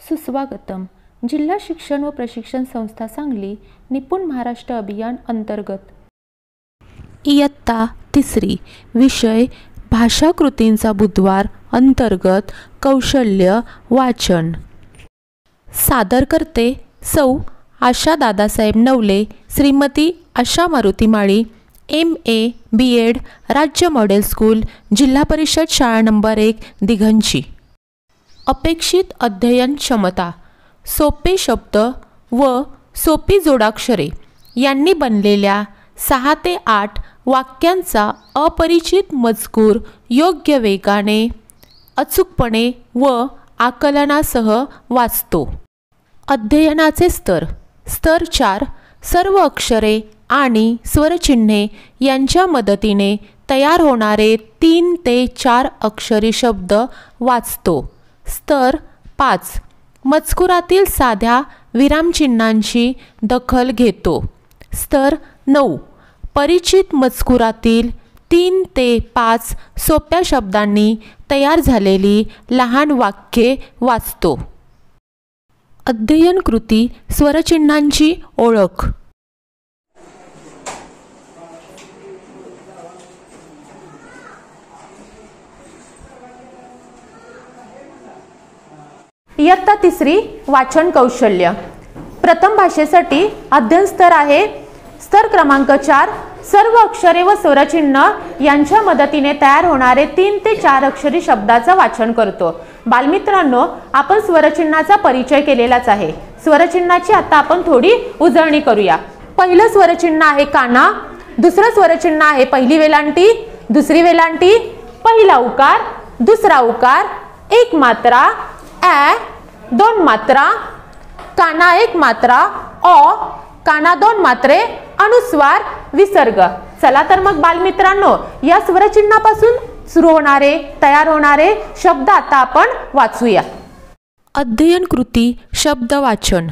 सुस्वागतम. जिल्हा शिक्षण व प्रशिक्षण संस्था सांगली निपुण महाराष्ट्र अभियान अंतर्गत इयत्ता 3री विषय भाषा कृतींचा बुधवार अंतर्गत कौशल्य वाचन. सादर करते सौ आशा दादासाहेब नवले, श्रीमती आशा मारुती माळी, MA B.Ed, राज्य मॉडेल स्कूल, जिल्हा परिषद शाळा नंबर 1 दिघंची. अपेक्षित अध्ययन क्षमता. सोपे शब्द व सोपी जोडाक्षरे यांनी बनलेल्या 6 ते 8 वाक्यांचा अपरिचित मजकूर योग्य वेगाने, अचूकपणे व आकलनासह वाचतो. अध्ययनाचे स्तर. स्तर 4. सर्व अक्षरे आणि स्वरचिन्हे यांच्या मदतीने तयार होणारे 3 ते 4 अक्षरी शब्द वाचतो. स्तर 5. मजकुरातील साध्या विरामचिन्हांची दखल घेतो. स्तर 9. परिचित मजकुरातील 3 ते 5 सोप्या शब्दांनी तयार झालेली लहान वाक्ये वाचतो. अध्ययन कृती. स्वरचिन्हांची ओळख. इयत्ता 3री वाचन कौशल्य. प्रथम भाषेसाठी अध्ययन स्तर आहे. स्तर क्रमांक 4. सर्व अक्षरे व स्वरचिन्ह यांच्या मदतीने तयार होणारे 3 ते 4 अक्षरी शब्दाचं वाचन करतो. बालमित्रांनो, आपण स्वरचिन्हाचा परिचय केलेलाच आहे. स्वरचिन्हाची आता आपण थोडी उजळणी करूया. पहिलं स्वरचिन्ह आहे काना. दुसरं स्वरचिन्ह आहे पहिली वेलांटी, दुसरी वेलांटी, पहिला उकार, दुसरा उकार, एक मात्रा ॲ, 2 मात्रा, काना 1 मात्रा अ, काना 2 मात्रे, अनुस्वार, विसर्ग. चला तर मग बालमित्रांनो, या स्वरचिन्हापासून सुरू होणारे तयार होणारे शब्द आता आपण वाचूया. अध्ययन कृती. शब्द वाचन.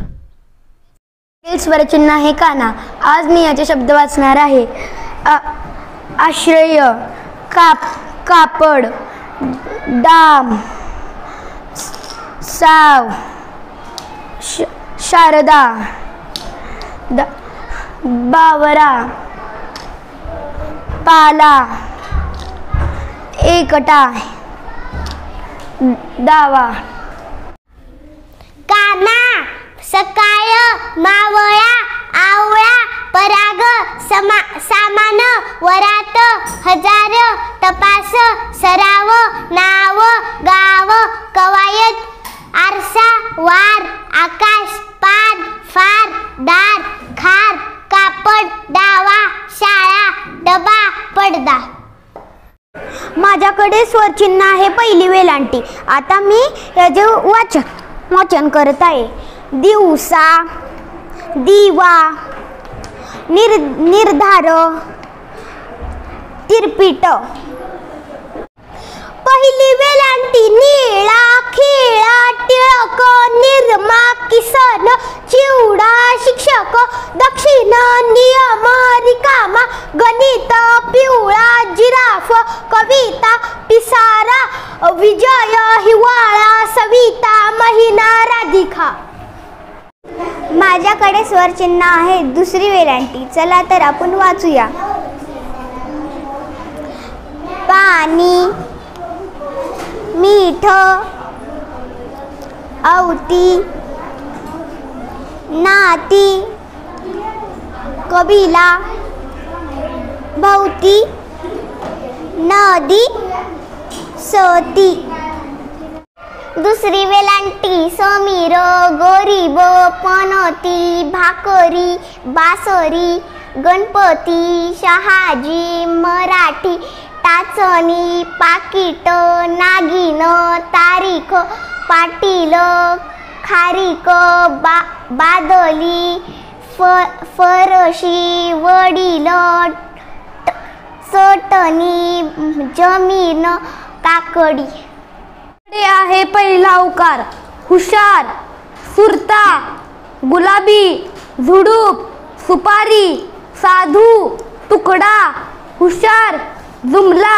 स्वरचिन्ह आहे काना. आज मी याचे शब्द वाचणार आहे. आश्रय, कापड, डाम, साव, शारदा, बावरा, पाला, एकटा, दावा. काना, सकाळ, मावळा, आवळा, पराग, सामान, वरात, हजार, तपास, सराव, नाव, गाव, कवायत, आरसा, वार, आकाश, पाद, फार, दार, खार, कापड, डावा, शाळा, डबा, पडदा. माझ्याकडे स्वरचिन्ह आहे पहिली वेलांटी. आता मी याचे वाचन करत आहे. दिवसा, दिवा, निर्धार, तिरपीट. पहिली वेलांटी निळा, खिळा, टिळक, निर्मा, किसन, चिवडा, शिक्षक, दक्षिण, नियम, रिकामा, गणित, पिवळा, जिराफ, कविता, पिसारा, विजय, हिवाळा, सविता, महिना, राधिका. माझ्याकडे स्वरचिन्ह आहे दुसरी वेलांटी. चला तर आपण वाचूया. पाणी, मीठ, आवती, नाती, कबिला, भवती, नदी, सती. दुसरी वेलांटी. समीर, गरीब, पणती, भाकरी, बासरी, गणपती, शहाजी, मराठी, टाचणी, पाकिट, नागिन, तारीख, पाटील, खारीक, बादली, फरशी, वडील, चटणी, जमीन, काकडी. आहे पहिला उकार. हुशार, सुरता, गुलाबी, झुडूप, सुपारी, साधू, तुकडा, हुशार, जुमला,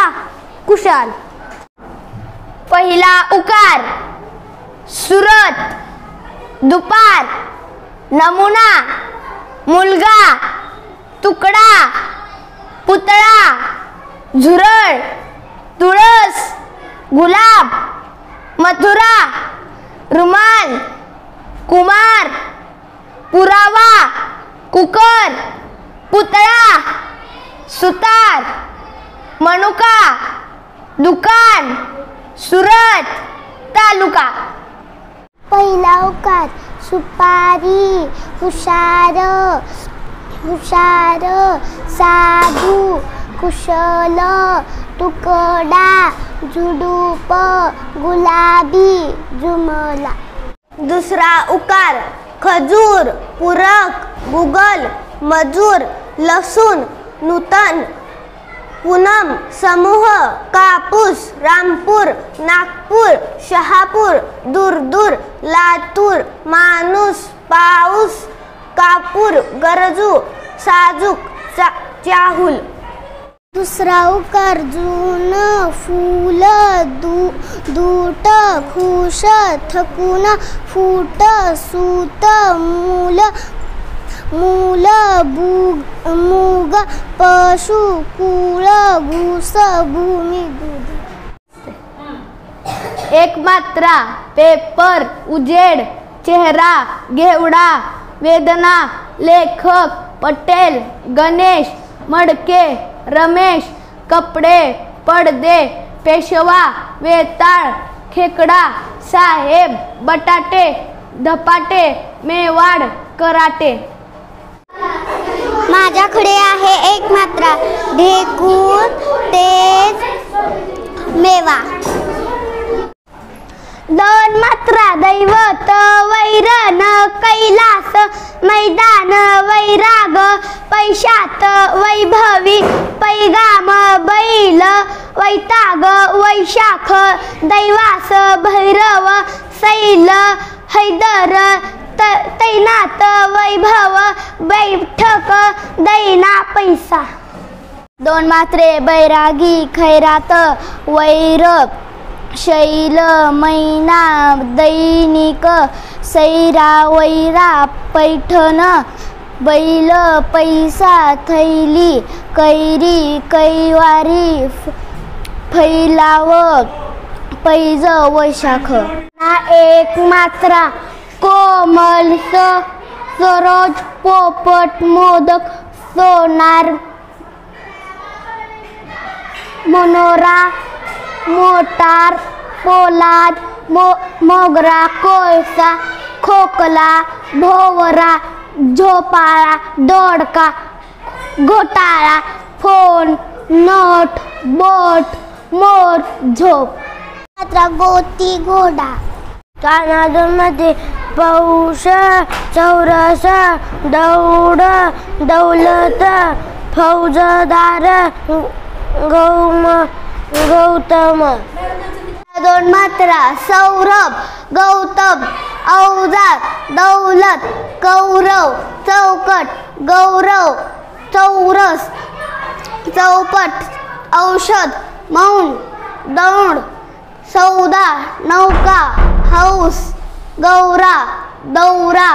कुशाल. पहिला उकार. सुरत, दुपार, नमुना, मुलगा, तुकडा, पुतळा, झुरळ, तुळस, गुलाब, मथुरा, रुमाल, कुमार, पुरावा, कुकर, पुतळा, सुतार, मनुका, दुकान, सुरत, तालुका. पहिला उकार सुपारी, हुशार, हुशार, साधू, कुशल, तुकडा, झुडूप, गुलाबी, जुमला. दुसरा उकार खजूर, पूरक, गुगल, मजूर, लसूण, नूतन, पूनम, समूह, कापूस, रामपूर, नागपूर, शहापूर, दूर, लातूर, माणूस, पाऊस, कापूर, गरजू, साजूक, चाहूल. दुसरा उकार जून, फूल, दूट, खुश, थकून, फूट, सूत, मूल, मूल, मूग, पशु, कुळ, घूस, भूमी, दूध. एक मात्रा, पेपर, उजेड, चेहरा, घेवडा, वेदना, लेखक, पटेल, गणेश, मडके, रमेश, कपडे, पडदे, पेशवा, वेताळ, खेकडा, साहेब, बटाटे, धपाटे, मेवाड, कराटे. माझ्याकडे आहे एक मात्रा, ढेकूळ, तेज, मेवा. दोन मात्रा, दैवत, वैरण, कैलास, मैदान, वैराग, पैशात, वैभवी, पैगाम, बैल, वैताग, वैशाख, दैवास, भैरव, सैल, हैदर, तैनात, वैभव, बैठक, दैना, पैसा. दोन मात्रे, बैरागी, खैरात, वैर, शैल, मैना, दैनिक, सैरा, वैरा, पैठण, बैल, पैसा, थैली, कैरी, कैवारी, फैलाव, पैज, वैशाख. एक मात्रा, कोमल, सरोज, पोपट, मोदक, सोनार, मनोरा, मोटार, पोलाद, मोगरा, कोळसा, खोकला, भोवरा, झोपाळा, दोडका, घोटाळा, फोन, नोट, बोट, मोर, झोप. मात्रा गोती, घोडा. कानाडमध्ये पौष, चौरस, दौड, दौलत, फौजदार, गौतम. दोन मात्रा, सौरभ, गौतम, अवजार, दौलत, कौरव, चौकट, गौरव, चौरस, चौपट, औषध, मौन, दौड, सौदा, नौका, हौस, गौरा, दौरा,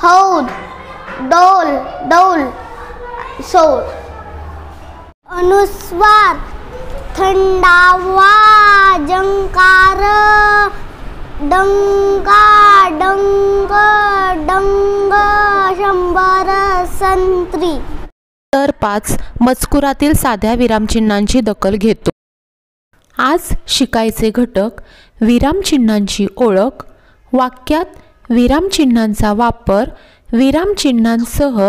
हौद, डोल, डौल, सौर. अनुस्वार, थंडावा, जंकार, डंका, डंग, डंग, शंभर, संत्री. तर 5 मजकुरातील साध्या विरामचिन्हांची दखल घेतो. आज शिकायचे घटक: विरामचिन्हांची ओळख, वाक्यात विरामचिन्हांचा वापर, विरामचिन्हांसह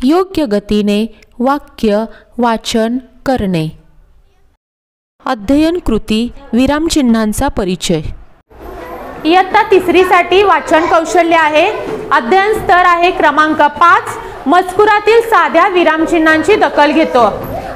योग्य गतीने वाक्य वाचन करणे. अध्ययन कृती: विरामचिन्हांचा परिचय. इयत्ता 3री साठी वाचन कौशल्य आहे. अध्ययन स्तर आहे क्रमांक 5. मजकुरातील साध्या विरामचिन्हांची दखल घेतो.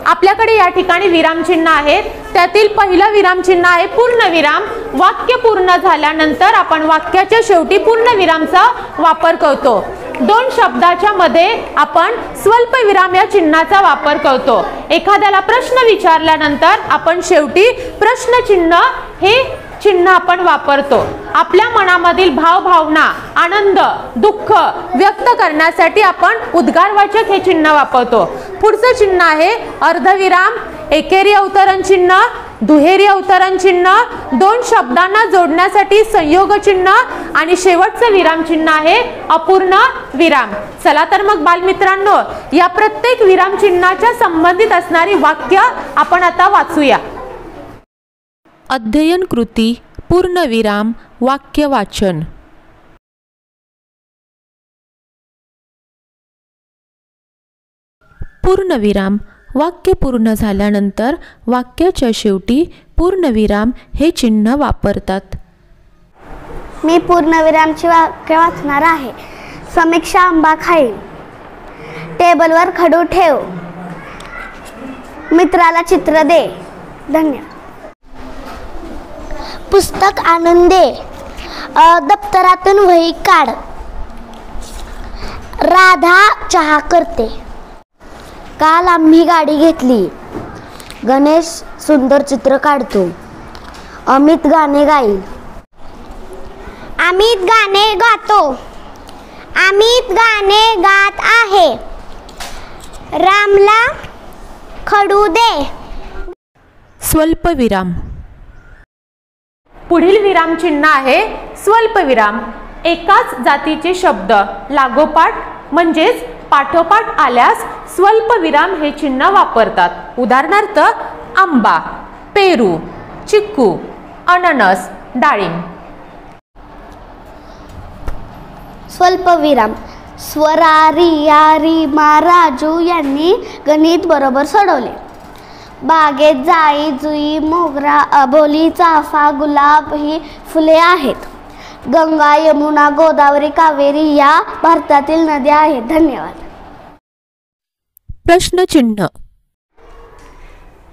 आपल्याकडे या ठिकाणी विरामचिन्ह आहेत. त्यातील पहिलं विरामचिन्ह आहे पूर्णविराम. वाक्य पूर्ण झाल्यानंतर आपण वाक्याच्या शेवटी पूर्णविरामचा वापर करतो. 2 शब्दाच्या मध्ये आपण स्वल्पविराम या चिन्हाचा वापर करतो. एखाद्याला प्रश्न विचारल्यानंतर आपण शेवटी प्रश्नचिन्ह हे चिन्ह आपण वापरतो. आपल्या मनामधील भावभावना, आनंद, दुःख व्यक्त करण्यासाठी आपण उद्गारवाचक हे चिन्ह वापरतो. पुढचं चिन्ह आहे अर्धविराम, एकेरी अवतरण चिन्ह, दुहेरी अवतरण चिन्ह, दोन शब्दांना जोडण्यासाठी संयोग चिन्ह आणि शेवटचं विराम चिन्ह आहे अपूर्ण विराम. चला तर मग बालमित्रांनो, या प्रत्येक विराम चिन्हाच्या संबंधित असणारी वाक्य आपण आता वाचूया. अध्ययन कृती पूर्णविराम वाक्य वाचन. पूर्णविराम वाक्य पूर्ण झाल्यानंतर वाक्याच्या शेवटी पूर्णविराम हे चिन्ह वापरतात. मी पूर्णविरामची वाक्य वाचणार आहे. समीक्षा आंबा खाईल. टेबलवर खडू ठेव. मित्राला चित्र दे. धन्यवाद. पुस्तक आणून दे. दप्तरातून वही काढ. राधा चहा करते. काल आम्ही गाडी घेतली. गणेश सुंदर चित्र काढतो. अमित गाणे गाईल. अमित गाणे गातो. अमित गाणे गात आहे. रामला खडू दे. स्वल्पविराम. पुढील विराम चिन्ह आहे स्वल्पविराम. एकाच जातीचे शब्द लागोपाठ म्हणजेच पाठोपाठ आल्यास स्वल्पविराम हे चिन्ह वापरतात. उदाहरणार्थ आंबा, पेरू, चिक्कू, अननस, डाळिंब. स्वल्पविराम. स्वरा, रिया, रीमा, राजू यांनी गणित बरोबर सोडवले. बागेत जाई, जुई, मोगरा, अबोली, चाफा, गुलाब ही फुले आहेत. गंगा, यमुना, गोदावरी, कावेरी या भारतातील नद्या आहेत. धन्यवाद. प्रश्नचिन्ह.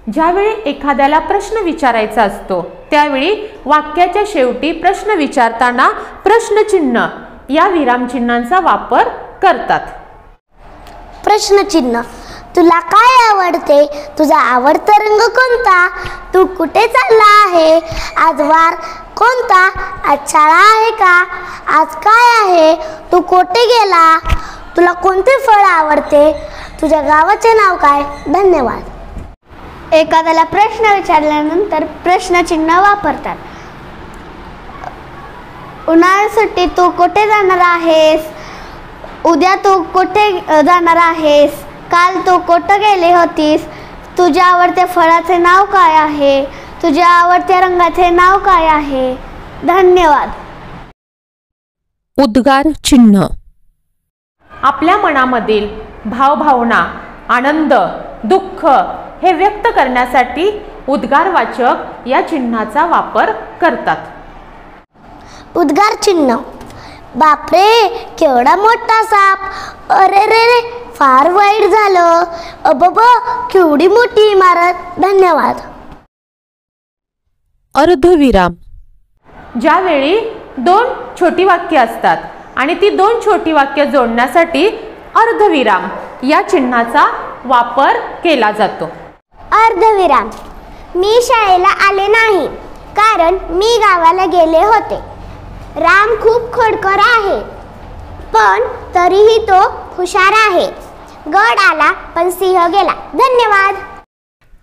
ज्यावेळी एखाद्याला प्रश्न विचारायचा असतो त्यावेळी वाक्याच्या शेवटी प्रश्न विचारताना प्रश्नचिन्ह या विरामचिन्हांचा वापर करतात. प्रश्नचिन्ह. तुला काय आवडते? तुझा आवडता रंग कोणता? तू कुठे चालला आहे? आज वार कोणता? आज शाळा आहे का? आज काय आहे? तू कोठे गेला? तुला कोणते फळ आवडते? तुझ्या गावाचे नाव काय? धन्यवाद. एखाद्याला प्रश्न विचारल्यानंतर प्रश्नचिन्ह वापरतात. उन्हाळ्यात सुट्टीत तू कुठे जाणार आहेस? उद्या तू कुठे जाणार आहेस? काल तू कुठं गेले होतीस? तुझ्या आवडत्या फळाचे नाव काय आहे? तुझ्या आवडत्या रंगाचे नाव काय आहे? धन्यवाद. उद्गार चिन्ह. आपल्या मनामधील भावभावना, आनंद, दुःख हे व्यक्त करण्यासाठी उद्गारवाचक या चिन्हाचा वापर करतात. उद्गार चिन्ह. बापरे, केवढा मोठा साप. अरे रे रे, फार वाईट झालं. अबब, केवढी मोठी इमारत. धन्यवाद. अर्धविराम. ज्यावेळी दोन छोटी वाक्य असतात आणि ती दोन छोटी वाक्य जोडण्यासाठी अर्धविराम या चिन्हाचा वापर केला जातो. अर्धविराम. मी शाळेला आले नाही कारण मी गावाला गेले होते. राम खूप खोडकर आहे पण तरीही तो हुशार आहे. गड आला पण सिंह गेला. धन्यवाद.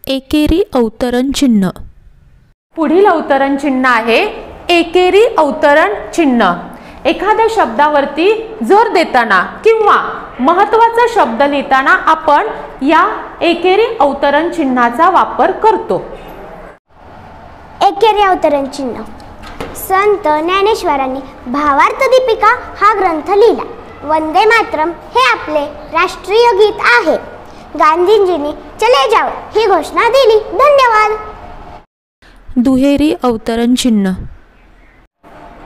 एकेरी अवतरण चिन्ह. पुढील अवतरण चिन्ह आहे एकेरी अवतरण चिन्ह. एखाद्या शब्दावरती जोर देताना किंवा महत्त्वाचा शब्द लिहिताना आपण या एकेरी अवतरण चिन्हाचा वापर करतो. एकेरी अवतरण चिन्ह. संत ज्ञानेश्वरांनी भावार्थ दीपिका हा ग्रंथ लिहिला. वंदे मातरम हे आपले राष्ट्रीय गीत आहे. गांधीजींनी चले जाओ ही घोषणा दिली. धन्यवाद. दुहेरी अवतरण चिन्ह.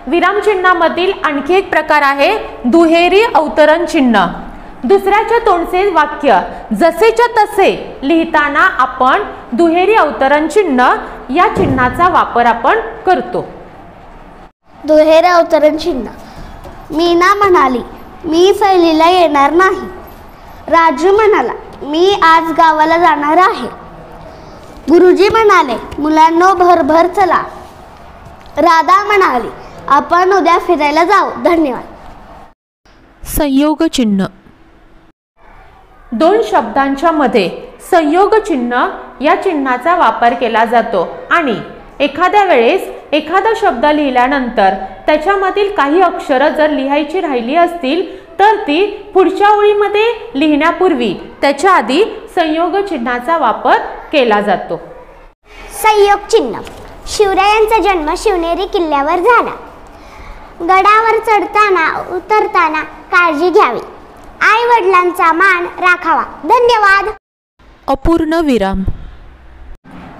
विरामचिन्हामधील आणखी एक प्रकार आहे दुहेरी अवतरण चिन्ह. दुसऱ्याच्या तोंडचे वाक्य जसेच्या तसे लिहिताना आपण दुहेरी अवतरण चिन्ह या चिन्हाचा वापर आपण करतो. दुहेरी अवतरण चिन्ह. मीना म्हणाली, मी सहलीला येणार नाही. राजू म्हणाला, मी आज गावाला जाणार आहे. गुरुजी म्हणाले, मुलांनो भरभर चला. राधा म्हणाली, आपण उद्या फिरायला जाऊ. धन्यवाद. संयोग चिन्ह. दोन शब्दांच्या मध्ये संयोग चिन्ह या चिन्हाचा वापर केला जातो आणि एखाद्या वेळेस एखादा शब्द लिहिल्यानंतर त्याच्यामधील काही अक्षरं जर लिहायची राहिली असतील तर ती पुढच्या ओळीमध्ये लिहिण्यापूर्वी त्याच्या आधी संयोग चिन्हाचा वापर केला जातो. संयोग चिन्ह. शिवरायांचा जन्म शिवनेरी किल्ल्यावर झाला. गडावर चढताना उतरताना काळजी घ्यावी. आई वडिलांचा मान राखावा. धन्यवाद. अपूर्ण विराम.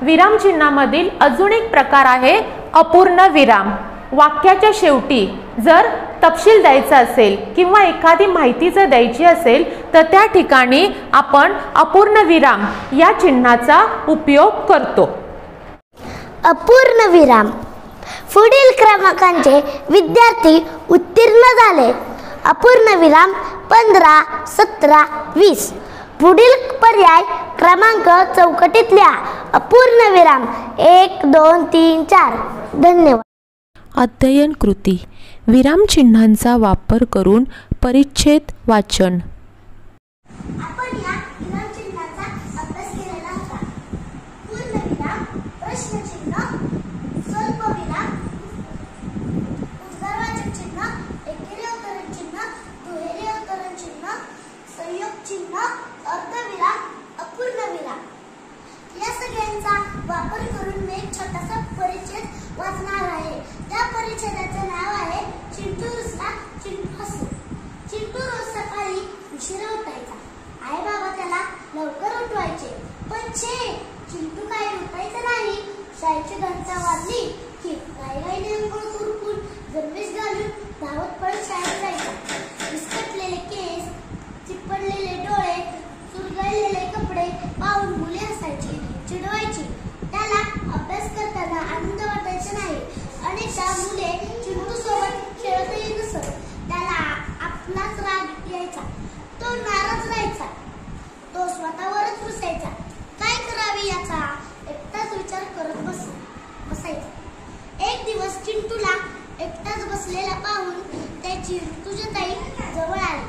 विराम चिन्हामधील अजून एक प्रकार आहे अपूर्ण विराम. वाक्याच्या शेवटी जर तपशील द्यायचा असेल किंवा एखादी माहिती जर द्यायची असेल तर त्या ठिकाणी आपण अपूर्ण विराम या चिन्हाचा उपयोग करतो. अपूर्ण विराम. पुढील क्रमांकांचे विद्यार्थी उत्तीर्ण झाले. अपूर्ण विराम 15, 17, 20. पुढील पर्याय क्रमांक चौकटीत लिहा. अपूर्ण विराम 1, 2, 3, 4. धन्यवाद. अध्ययन कृती. विरामचिन्हांचा वापर करून परिच्छेद वाचन. आपण या विरामचिन्हाचा अभ्यास केलेला होता. पूर्णविराम, प्रश्नचिन्ह, स्वल्पविराम, उद्गारवाचक चिन्ह, एकेरी अवतरण चिन्ह, दुहेरी अवतरण चिन्ह, संयोग चिन्ह, अर्धविराम, अपूर्ण विराम. या सगळ्यांचा वापर करून मी एक छोटासा परिच्छेद वाचणार आहे. त्या परिच्छेदाचे नाव आहे चिंटू रुसला, चिंटू हसला. चिंटू रोज सकाळी उशिरा उठायचा. आई बाबा त्याला लवकर उठवायचे, पण चिंटू काही उठायचं नाही. शाळेची घंटा वाजली की गाईने अंघोळ करून गणवेश घालून धावत पळत शाळेत जायचा. विस्कटलेले केस, चिपडलेले डोळे, चुरगळलेले कपडे पाहून मुले हसायची, चिडवायची. त्याला अभ्यास करताना आनंद वाटायचा नाही. अनेकदा मुले चिंटू सोबत खेळतही नसत. त्याला आपलाच राग यायचा. तो नाराज राहायचा. तो स्वतःवरच रुसायचा. काय करावे याचा एकटाच विचार करत बसायचा. एक दिवस चिंटूला एकटाच बसलेला पाहून त्याची ऋतुजाताई जवळ आली.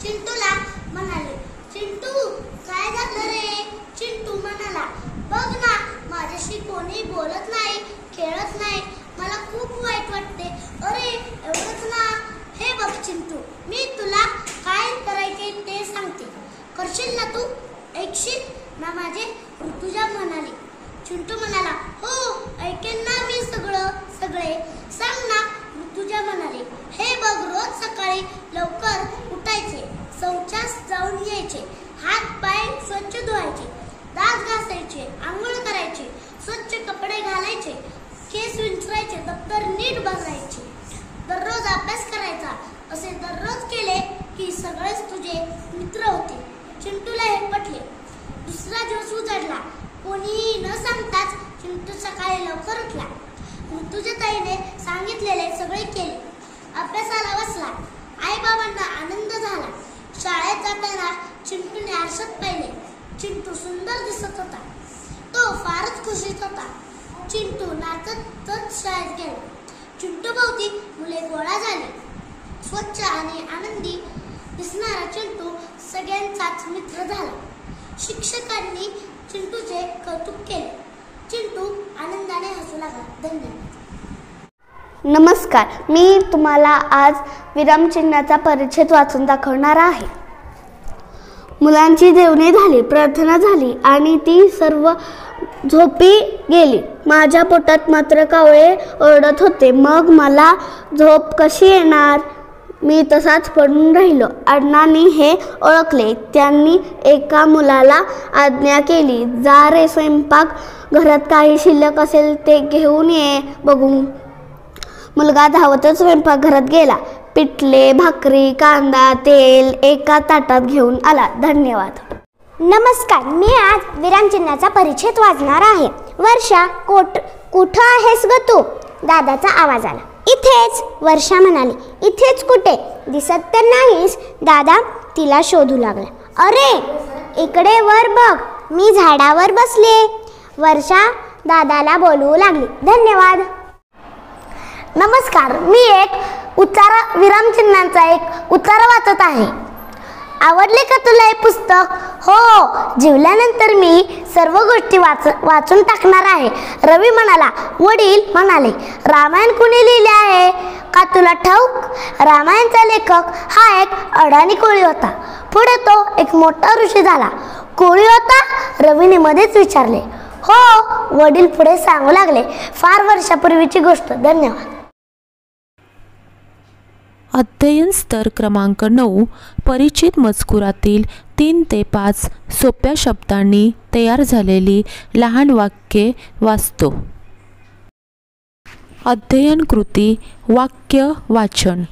चिंटूला म्हणाले, चिंटू काय झालं रे? चिंटू म्हणाला, बघ ना, माझ्याशी कोणी बोलत नाही, खेळत नाही. मला खूप वाईट वाटते. अरे एवढंच ना? हे बघ चिंटू, मी तुला काय करायचे ते सांगते. करशील ना तू? ऐकशील ना माझे? ऋतुजा म्हणाली. चिंटू म्हणाला, हो ऐकेन ना मी सगळे सांग ना. ऋतुजा म्हणाले, हे बघ, रोज सकाळी लवकर उठायचे, शौचास जाऊन यायचे, हात पाय स्वच्छ धुवायचे, दात घासायचे, आंघोळ करायचे, स्वच्छ कपडे घालायचे, केस विंचरायचे, दप्तर नीट बघायचे, दररोज अभ्यास करायचा. असे दररोज केले की सगळेच तुझे मित्र होते. चिंटूला हे पटले. दुसरा दिवस उजाडला. कोणीही न सांगताच चिंटू सकाळी लवकर उठला. ऋतुजाताईने सांगितलेले सगळे केले. अभ्यासाला बसला. आई बाबांना आनंद झाला. शाळेत जाताना चिंटूने आरशात पाहिले. चिंटू सुंदर दिसत होता. तो फारच खुशीत होता. चिंटू नाचतच शाळेत गेला. चिंटू भोवती मुले गोळा झाली. स्वच्छ आणि आनंदी दिसणारा चिंटू सगळ्यांचाच मित्र झाला. शिक्षकांनी चिंटूचे कौतुक केले. चिंटू आनंदाने हसू लागला. धन्यवाद. नमस्कार, मी तुम्हाला आज विरामचिन्हाचा परिच्छेद वाचून दाखवणार आहे. मुलांची जेवणे झाली, प्रार्थना झाली आणि ती सर्व झोपी गेली. माझ्या पोटात मात्र कावळे ओरडत होते. मग मला झोप कशी येणार? मी तसाच पडून राहिलो. अण्णांनी हे ओळखले. त्यांनी एका मुलाला आज्ञा केली, जा रे, स्वयंपाक घरात काही शिल्लक असेल ते घेऊन ये बघू. मुलगा धावतच स्वयंपाकघरात गेला. पिठले, भाकरी, कांदा, तेल एका ताटात घेऊन आला. धन्यवाद. नमस्कार, मी आज विरामचिन्हाचा परिच्छेद वाचणार आहे. वर्षा, कुठं आहेस ग तू? दादाचा आवाज आला. इथेच. वर्षा म्हणाली. इथेच कुठे? दिसत तर नाहीस. दादा तिला शोधू लागला. अरे इकडे वर बघ, मी झाडावर बसले. वर्षा दादाला बोलवू लागली. धन्यवाद. नमस्कार, मी एक विरामचिन्हांचा एक उतारा वाचत आहे. आवडले का तुला हे पुस्तक? हो, जेवल्यानंतर मी सर्व गोष्टी वाचून टाकणार आहे. रवी म्हणाला. वडील म्हणाले, रामायण कुणी लिहिले आहे का तुला ठाऊक? रामायणचा लेखक हा एक अडाणी कोळी होता. पुढे तो एक मोठा ऋषी झाला. कोळी होता? रवीने मध्येच विचारले. हो, वडील पुढे सांगू लागले. फार वर्षापूर्वीची गोष्ट. धन्यवाद. अध्ययन स्तर क्रमांक 9 परिचित मजकुरातील 3 ते 5 सोप्या शब्दांनी तयार झालेली लहान वाक्ये वाचतो. अध्ययन कृती वाक्य वाचन.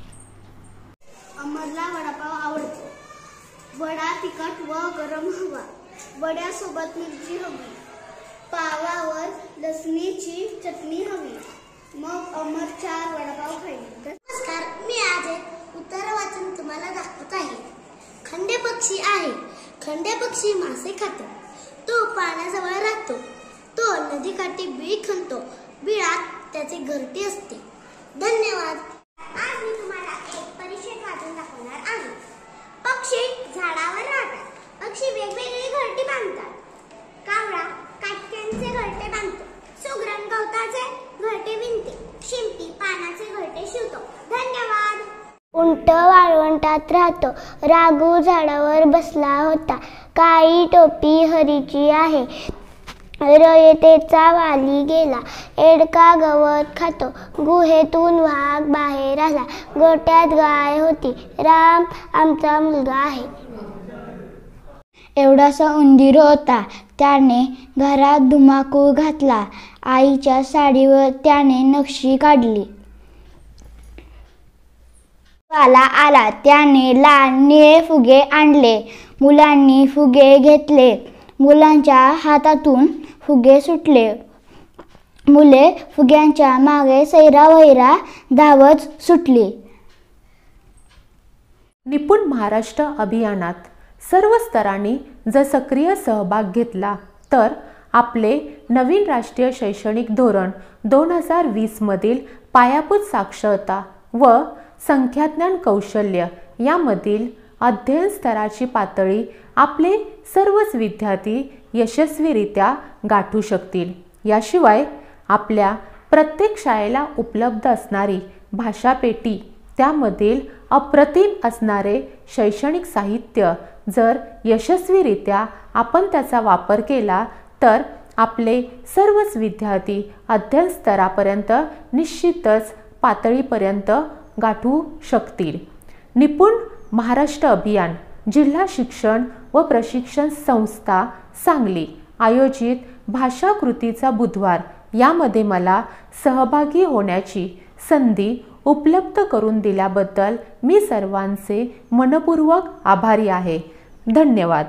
अमरला वडापाव आवडतो. वडा तिखट व गरम हवा. वड्यासोबत मिरची हवी. पावावर लसणीची चटणी हवी. मग अमर 4 वडापाव खाईल. नमस्कार, मी आज एक उत्तर वाचून तुम्हाला दाखवत आहे. खंडे पक्षी आहे. खंडे पक्षी मासे खातो. तो पाण्याजवळ राहतो. तो नदीकाठी बिळ खणतो. बिळात त्याचे घरटे असते. धन्यवाद. आज मी तुम्हाला एक परिच्छेद वाचून दाखवणार आहे. पक्षी झाडावर राहतात. पक्षी वेगवेगळी घरटी बांधतात. कावळा काटक्यांचे घरटे बांधतो. सुगरण गवताचे घरटे विणते. शिंपी पानाचे घरटे शिवतो. धन्यवाद. उंट वाळवंटात राहतो. राघू झाडावर बसला होता. काळी टोपी हरीची आहे. रयतेचा वाली गेला. एडका गवत खातो. गुहेतून वाघ बाहेर आला. गोट्यात गाय होती. राम आमचा मुलगा आहे. एवढासा उंदीर होता. त्याने घरात धुमाकूळ घातला. आईच्या साडीवर त्याने नक्षी काढली. वाला आला. त्याने लाल निळे फुगे आणले. मुलांनी फुगे घेतले. मुलांच्या हातातून फुगे सुटले. मुले फुग्यांच्या मागे सैरावैरा धावत सुटली. निपुण महाराष्ट्र अभियानात सर्व स्तरांनी जर सक्रिय सहभाग घेतला तर आपले नवीन राष्ट्रीय शैक्षणिक धोरण 2020 मधील पायाभूत साक्षरता व संख्याज्ञान कौशल्य यामधील अध्ययन स्तराची पातळी आपले सर्वच विद्यार्थी यशस्वीरित्या गाठू शकतील. याशिवाय आपल्या प्रत्येक शाळेला उपलब्ध असणारी भाषापेटी, त्यामधील अप्रतिम असणारे शैक्षणिक साहित्य जर यशस्वीरित्या आपण त्याचा वापर केला तर आपले सर्वच विद्यार्थी अध्ययन स्तरापर्यंत निश्चितच पातळीपर्यंत गाठू शकतील. निपुण महाराष्ट्र अभियान जिल्हा शिक्षण व प्रशिक्षण संस्था सांगली आयोजित भाषा कृतीचा बुधवार यामध्ये मला सहभागी होण्याची संधी उपलब्ध करून दिल्याबद्दल मी सर्वांचे मनपूर्वक आभारी आहे. धन्यवाद.